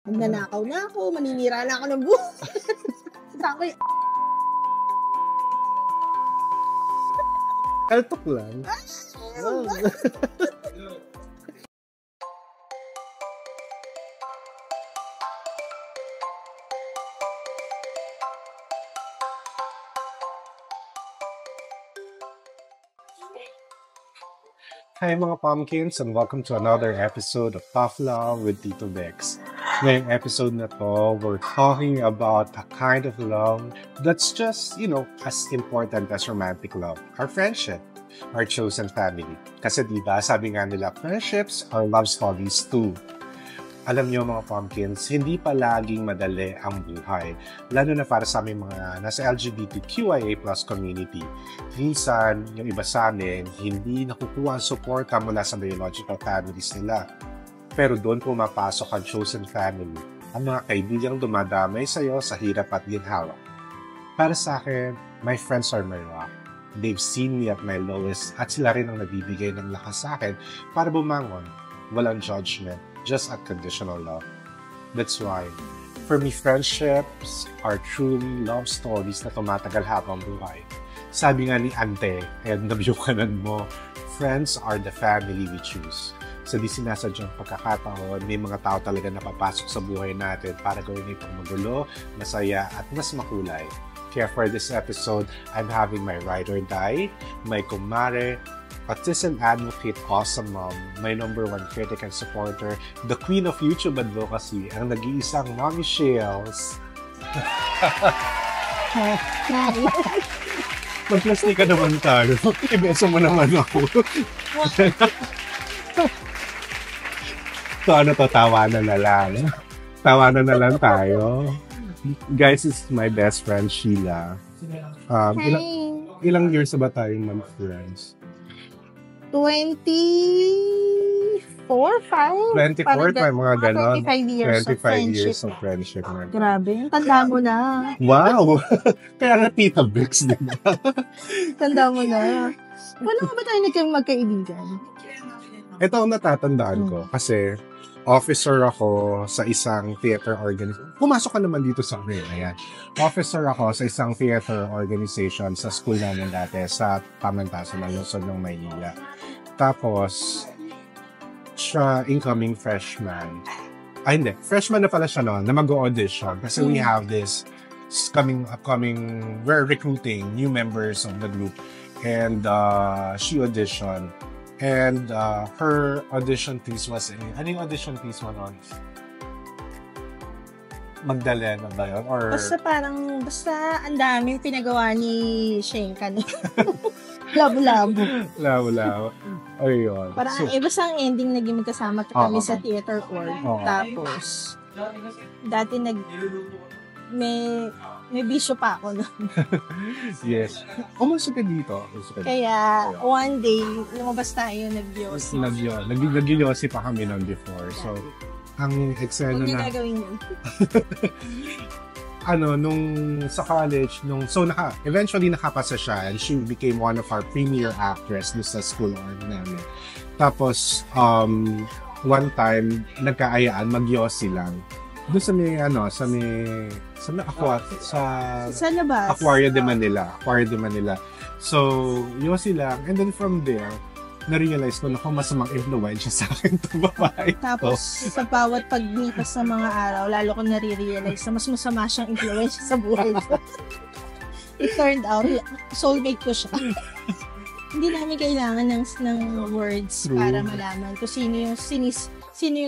Magnanakaw na ako, maninira na ako ng buhay. Tama yung... Kaltok lang. Hi mga pumpkins and welcome to another episode of Tough Love with Tito Bex. Ngayong episode na to, we're talking about a kind of love that's just, as important as romantic love. Our friendship, our chosen family. Kasi diba, sabi nga nila, friendships are love stories too. Alam niyo mga pumpkins, hindi pa laging madali ang buhay. Lalo na para sa aming mga nasa LGBTQIA+ community. Minsan, yung iba sa amin, hindi nakukuha ang suporta mula sa biological families nila. Pero doon pumapasok ang chosen family, ang mga kaibigang dumadamay sa'yo sa hirap at ginhawa. Para sa akin, my friends are my rock. They've seen me at my lowest at sila rin ang nagbibigay ng lakas sa akin para bumangon. Walang judgment. Just unconditional love. That's why, for me, friendships are truly love stories na tumatagal habang buhay. Sabi nga ni Ante, and nabyukanan mo, friends are the family we choose. So di sinasadyang pagkakataon, may mga tao talaga napapasok sa buhay natin para gawin itong magulo, masaya, at mas makulay. Kaya for this episode, I'm having my ride or die, my kumare, autism advocate, awesome mom, my number one critic and supporter, the queen of YouTube advocacy, ang nag-iisang Mommy Shells. Mag-plastic ka naman tayo. Ibeso mo naman ako. So ano to, tawanan na lang. Tawanan na lang tayo. Guys, this is my best friend, Sheila. Ilang years ba tayong mag-friends? 24, 5? 24 pa, mga ganon. 25 years of friendship. Grabe, tanda mo na. Wow! Kaya nga Tita Bex, di ba? Tanda mo na. Wala ba tayo magkaibigan? Ito ang natatandaan ko kasi officer ako sa isang theater organization. Pumasok ka naman dito sa amin. Ayan. Officer ako sa isang theater organization sa school namin dati sa Pamantasan ng Luzon ng Maynila. Tapos, siya incoming freshman. Ay, hindi. Freshman na pala siya noon na mag-audition kasi we have this upcoming, we're recruiting new members of the group. And she auditioned. And her audition piece was ano yung audition piece mo noon? Magdalena ba yun? Or... Basta ang daming pinagawa ni Shenka. Labo-labo. Labo-labo. Ayun. Basta ang ending naging magkasama kami sa theater org. Tapos, dati may bisyo pa ako noon. Yes. Umusok ka dito. Kaya, one day, lumabas tayo, nag-yosi. Nag-yosi pa kami noon before. So, ang eksena na... Huwag gagawin yun. Nung sa college, eventually nakapasa siya and she became one of our premier actress sa school org namin. Tapos, one time, nagkaayaan, mag-yosi lang. Doon sa labas. Aquaria de Manila. So, yosi lang. And then from there, na-realize ko na kung masamang influensya sa akin itong babae. Tapos, sa bawat paglipas sa mga araw, lalo ko nare-realize na mas masama siyang influensya sa buhay ko. It turned out, soulmate ko siya. Hindi namin kailangan ng words para malaman kung sino yung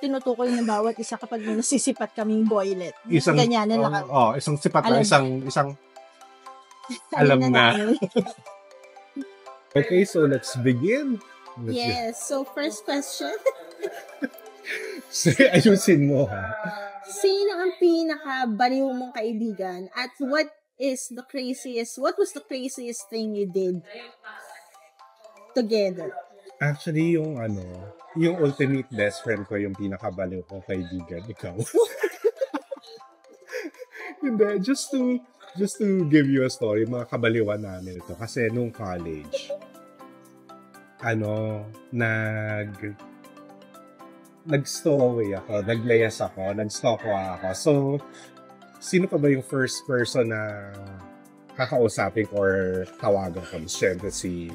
tinutukoy ng bawat isa kapag may nasisipat kaming boylet. Ganyanan lang kami. Isang sipat na, isang alam na. Okay, so let's begin. Yes, so first question. Ayusin mo, ha? Sino ang pinaka-baliw mong kaibigan at what was the craziest thing you did together? Actually, yung ultimate best friend ko, yung pinaka-baliw kong kaibigan, ikaw. Hindi, just to give you a story, mga kabaliwan namin ito. Kasi nung college, nag-stowaway ako, naglayas ako, nag-stokwa ako. So, sino pa ba yung first person na kakausapin ko or tawagan ko? Siyempre si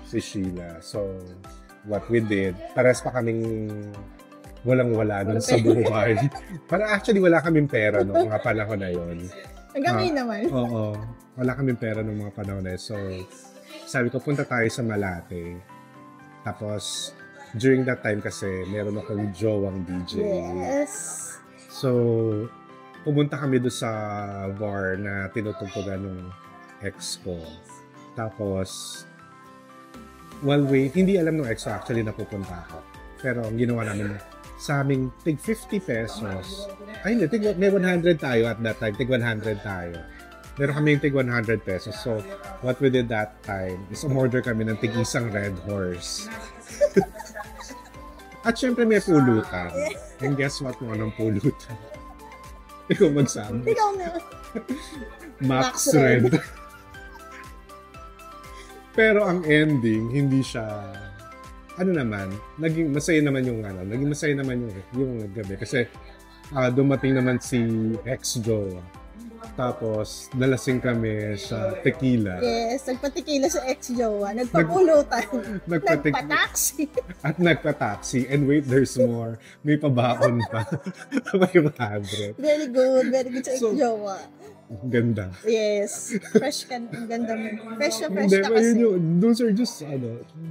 Sheila. So, what we did, pares pa kaming walang-wala nun sa buhay. Para actually, wala kaming pera no mga panahon na yon. Hanggang ngayon naman. Oo. Wala kaming pera ng mga panahon na yun. So, sabi ko, punta tayo sa Malate. Tapos, during that time kasi, meron akong jowang DJ. Yes. So, pumunta kami doon sa bar na tinutugtugan ng ex ko. Tapos, one way, hindi alam ng ex ko actually na pupunta ako. Pero, ang ginawa namin, sa aming tig 50 pesos. Ay, hindi, may 100 tayo at that time. Tig 100 tayo. Meron kami yung tig 100 pesos. So, what we did that time is umorder kami ng tig isang Red Horse. At syempre may pulutan. And guess what mo anong pulutan? Ikaw magsabi. Ikaw na. Max Red. Pero ang ending, hindi siya ano naman, naging masaya naman yung gabi kasi dumating naman si ex-jowa. Tapos nalasing kami sa tequila. Yes, nagpa-tequila sa ex-jowa, nagpapulutan, nagpa-taxi. At nagpa-taxi. And wait, there's more. May pabaon pa. May 100. Very good sa ex-jowa. Ganda. Yes. Fresh ka. Ang ganda mo. Fresh ka kasi. Those are just,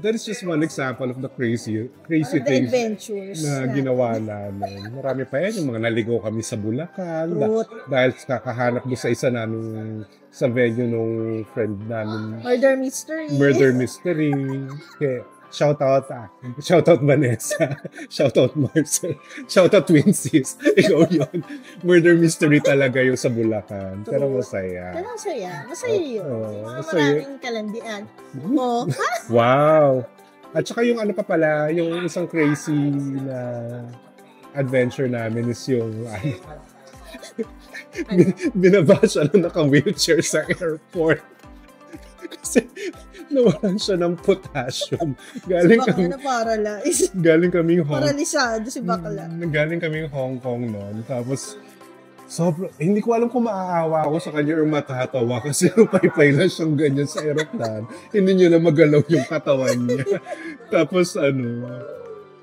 that is just one example of the crazy things adventures na ginawa namin. Marami pa yan. Yung mga naligo kami sa Bulacan. Dahil kakahanap doon sa isa namin sa venue nung friend namin. Murder Mystery. Okay. Shout out Vanessa. Shout out Marcel. Shout out Twinsies. Ikaw yun. Murder Mystery talaga yung sa Bulacan. Pero masaya. Masaya yun. Maraming kalandian. Wow. At saka yung ano pa pala, yung isang crazy na adventure namin is yung binaba siya na naka-wheelchair sa airport. Kasi nawalan siya ng potassium. Galing kaming paralisado si bakla. Galing kaming Hong Kong noon. Tapos, hindi ko alam kung maaawa ako sa kanya or matatawa kasi paypay lang siyang ganyan sa aeroplano. Hindi niya na magalaw yung katawan niya. Tapos,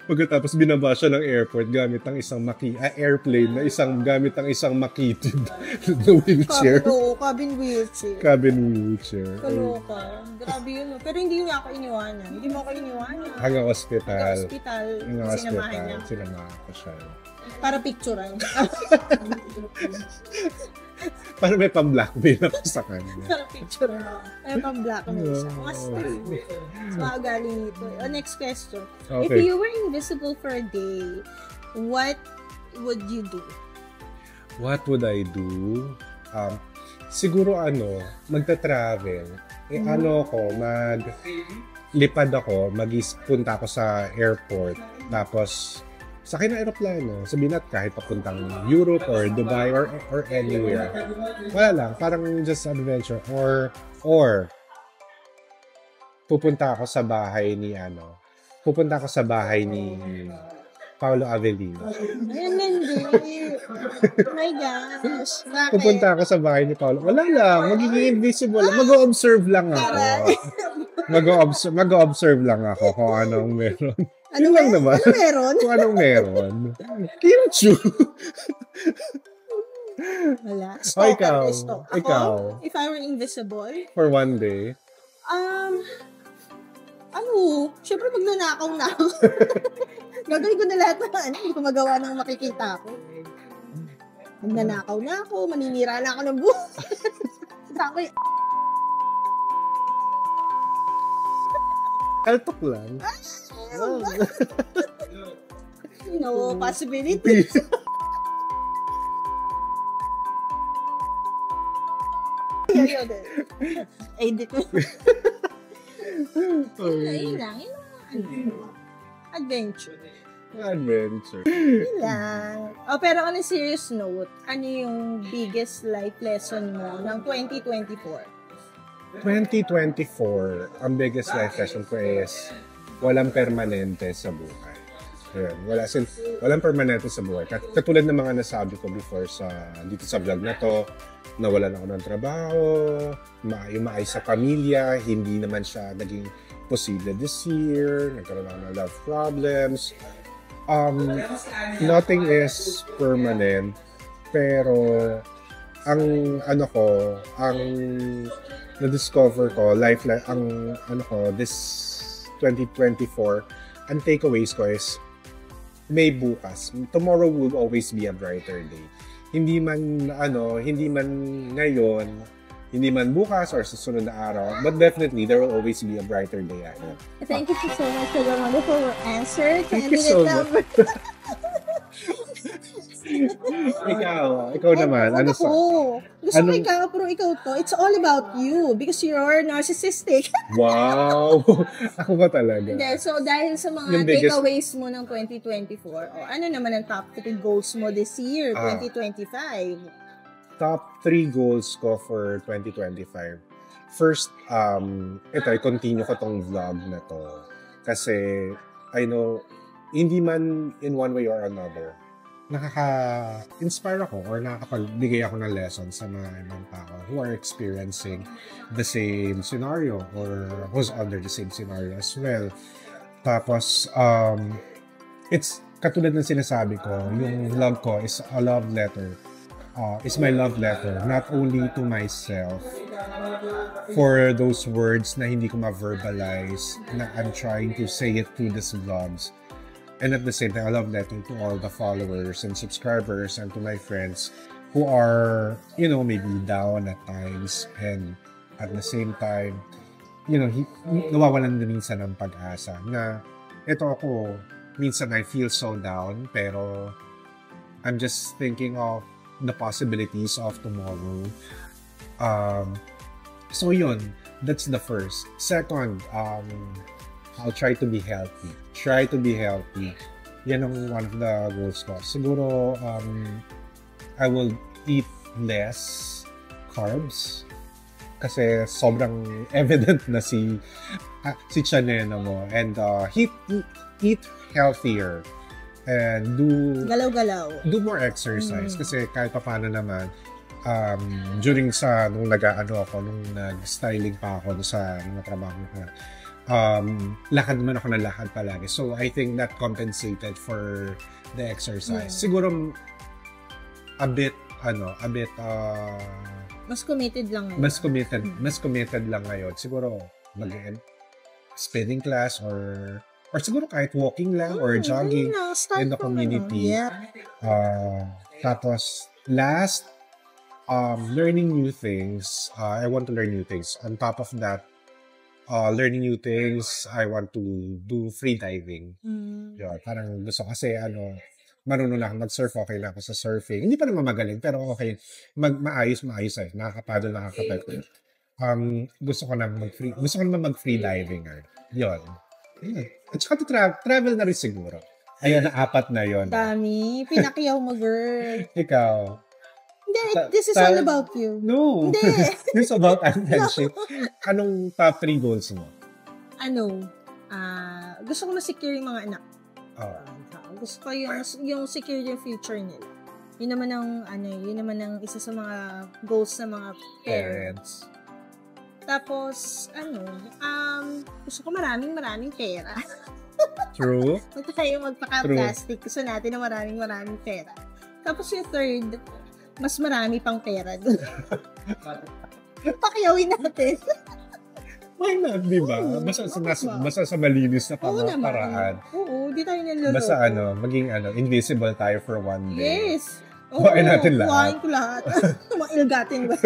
pagkatapos binaba siya ng airport gamit ang isang airplane na gamit ang isang makitid na wheelchair. Cabin wheelchair. Kaloka. Grabe yun. Pero hindi niya ako iniwanan. Hindi mo ako iniwanan. Hanggang hospital. Sinamahan ko siya. Para picturean. Para may pang-blackmail ako sa kanya. Para picturean. May pang-blackmail siya. Mga galing nito. Next question. Okay. If you were invisible for a day, what would you do? What would I do? Siguro magta-travel. Maglipad ako, punta ako sa airport, tapos sakay ng aeroplano, sabihin natin kahit papuntang Europe or Dubai or anywhere. Wala lang, parang just adventure. Or pupunta ako sa bahay ni Paolo Avellino. My gosh. Bakit? Pupunta ako sa bahay ni Paolo. Wala lang, magiging invisible. Mag-o-observe lang ako. Mag-o-observe lang ako kung anong meron. Ano meron? Kung anong meron. Kirchu. Wala. Ikaw. If I were invisible? For one day? Siyempre magnanakaw na ako. Gagawin ko na lahat ng hindi ko magawa ng makikita ako. Magnanakaw na ako, maninira na ako ng buhay. Sabi, kaltok lang. No possibility. Edit ko. Ayun lang. Adventure. Yun lang. Pero on a serious note, ano yung biggest life lesson mo ng 2024? 2024, ang biggest life lesson ko is walang permanente sa buhay. Yun. Walang permanente sa buhay. Katulad ng mga nasabi ko before dito sa vlog na to, nawalan ako ng trabaho, yung maayos sa pamilya, hindi naman siya naging posible this year, nagkaroon ako ng love problems. Nothing is permanent, pero ang na-discover ko, this 2024, ang takeaways ko is, may bukas. Tomorrow will always be a brighter day. Hindi man ngayon, hindi man bukas or susunod na araw, but definitely there will always be a brighter day ahead. Thank you so much for the wonderful answer. Thank you so much. Ikaw naman. Gusto ko ikaw, pero ikaw to, it's all about you because you're narcissistic. Wow! Ako ba talaga? Hindi, so dahil sa mga takeaways mo ng 2024, ano naman ang top 3 goals mo this year, 2025? Top 3 goals ko for 2025. First, i-continue ko tong vlog na to. Kasi, I know, hindi man in one way or another, nakaka-inspire ako or nakakapagbigay ako ng lessons sa mga ibang tao who are experiencing the same scenario or who's under the same scenario as well. Tapos, it's katulad ng sinasabi ko, yung vlog ko is a love letter. Is my love letter, not only to myself, for those words na hindi ko ma-verbalize, na I'm trying to say it through these vlogs. And at the same time, a love letter to all the followers and subscribers and to my friends who are, maybe down at times and at the same time, nawawalan din minsan ng pag-asa na ito ako, minsan I feel so down pero I'm just thinking of the possibilities of tomorrow. So yun, that's the first. Second, I'll try to be healthy. Try to be healthy. Yan ang one of the goals ko. Siguro, I will eat less carbs. Kasi sobrang evident na si Chanena mo. And eat healthier. And galaw-galaw. Do more exercise. Kasi kahit paano naman, nung nag-styling pa ako sa mga trabaho ko, lakad naman ako ng lakad palagi. So, I think that compensated for the exercise. Siguro, mas committed lang ngayon. Mas committed lang ngayon. Siguro, spinning class or siguro kahit walking lang or jogging in the community. Tapos, last, learning new things. I want to learn new things. On top of that, learning new things, I want to do free diving. Yun, parang gusto kasi marunong lang mag-surf, okay lang ako sa surfing. Hindi pa naman magaling, pero okay. Maayos ay. Nakakapado. Gusto ko naman mag-free diving. Yun. At saka travel na rin siguro. Ayun, 4 na yun. Dami. Pinakyaw mo, girl. Ikaw. This is all about you. No. Hindi. This is about friendship. Anong top 3 goals mo? Gusto ko ma-secure yung mga anak. Gusto ko yung secure yung future nila. Yun naman ang isa sa mga goals ng mga parents. Tapos, gusto ko maraming pera. True. Huwag tayo magpaka-plastic. Gusto natin na maraming pera. Tapos yung third, mas marami pang pera doon. Pakyawin natin. Why not, di ba? Basta sa malinis na paraan. Oo, di tayo naluloko. Basta invisible tayo for one day. Yes. Huwain natin lahat. Huwain ko lahat. Mailgatin ba?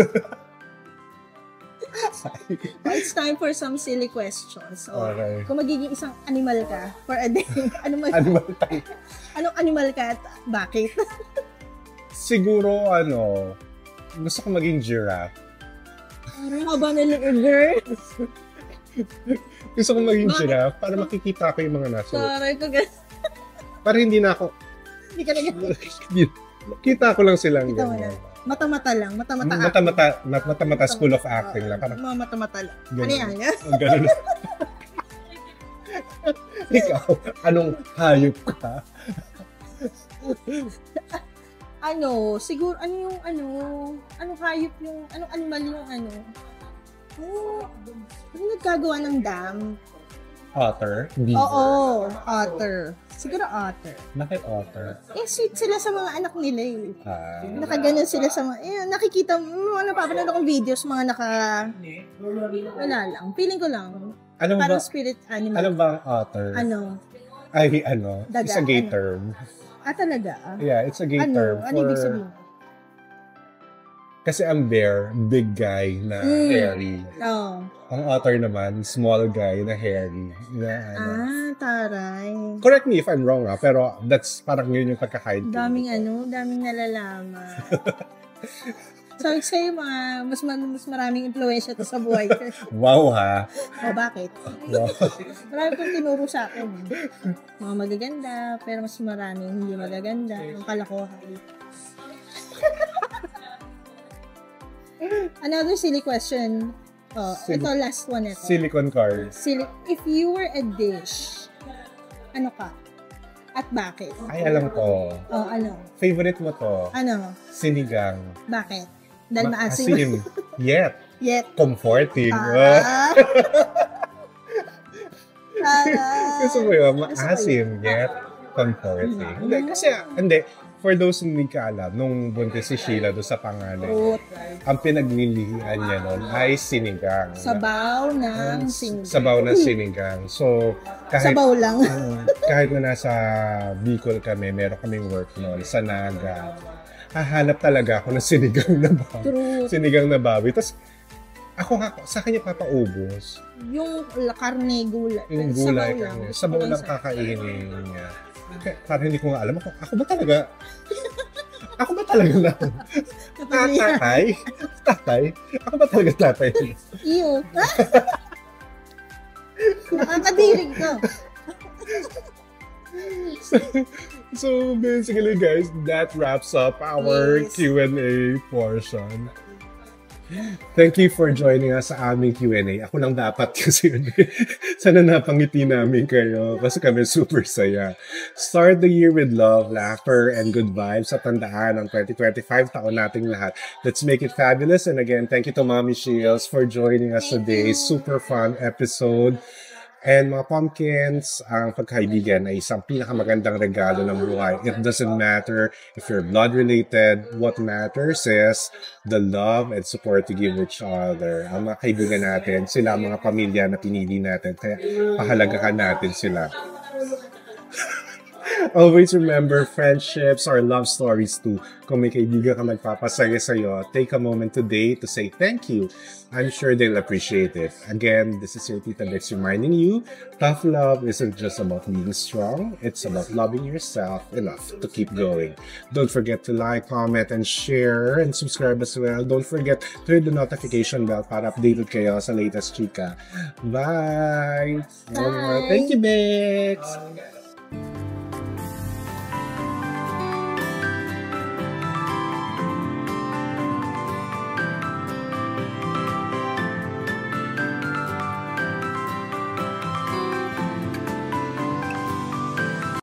It's time for some silly questions. Okay. Kung magiging isang animal ka for a day, anong animal ka at bakit? Siguro, gusto ko maging giraffe. Parang haba na girl. Gusto ko maging giraffe para makikita ko yung mga nasa. Para hindi na ako. Hindi ka Kita ko lang silang gano'n. Mata-mata lang. Mata-mata school of acting lang. Mata-mata lang. Ganun. Ano yan? Ganun. Ikaw, anong hayop ka? Siguro, anong hayop yung, anong animal yung ano nagkagawa ng dam? Otter? Hindi. Oo, otter. Siguro otter. Bakit otter? Sweet sila sa mga anak nila eh. Ah. Nakaganon sila sa mga, nakikita mo, napapanood akong videos, mga wala lang. Feeling ko lang. Alam Parang ba, spirit animal. alam ba ang otter? Ay, Daga, it's a gay term. Talaga? Yeah, it's a gay term. Ano ibig sabihin? Kasi ang bear, big guy na hairy. Oo. Ang otter naman, small guy na hairy. Na, Taray. Correct me if I'm wrong pero that's parang yun yung pagkakaid. Daming nalalaman. So, sa'yo mas maraming impluensya to sa buhay ko. Wow ha? Bakit? Wow. Marami kong tinuro sa akin. Mga magaganda, pero mas maraming hindi magaganda. Ang kalokohan. Another silly question. Ito, last one ito. Silicone card. If you were a dish, ano ka? At bakit? Ay, alam ko. Ano? Favorite mo to? Ano? Sinigang. Bakit? Dahil maasim. Maasim. Yet. Comforting. Gusto mo yun? Maasim. Yet. Comforting. Hindi. For those who hindi ka alam, nung buntis si Sheila doon sa panganay, ang pinaglilihian niya nun ay sinigang. Sabaw ng sinigang. Sabaw ng sinigang. So, sabaw lang. Kahit na nasa Bicol kami, meron kaming work noon sa Naga. Hahanap talaga ako ng sinigang na baboy. True. Sinigang na baboy. Tapos, ako sa kanya papaubos. Yung karne, gulay. Yung gulay, karne. Sabaw lang kakainin niya. Parang hindi ko nga alam. Ako ba talaga lang? Tatay? Ako ba talaga tatay? Iyo. Nakakadirig ko. So basically guys, that wraps up our Q&A portion. Thank you for joining us sa aming Q&A. Ako lang dapat kasi sana napangiti namin kayo kasi kami super saya. Start the year with love, laughter, and good vibes. At tandaan ang 2025 taon nating lahat. Let's make it fabulous. And again, thank you to Mommy Shields for joining us today. Super fun episode. And mga pumpkins, ang pagkaibigan ay isang pinakamagandang regalo ng buhay. It doesn't matter if you're blood-related. What matters is the love and support to give each other. Ang mga kaibigan natin, sila ang mga pamilya na pinili natin. Kaya pahalagahan natin sila. Always remember, friendships or love stories too. Kung may kaibigan ka magpapasaya sa'yo, take a moment today to say thank you. I'm sure they'll appreciate it. Again, this is your Tita Bex reminding you, tough love isn't just about being strong. It's about loving yourself enough to keep going. Don't forget to like, comment, and share, and subscribe as well. Don't forget to hit the notification bell para updated kayo sa latest chika. Bye! Bye! Thank you, Bex!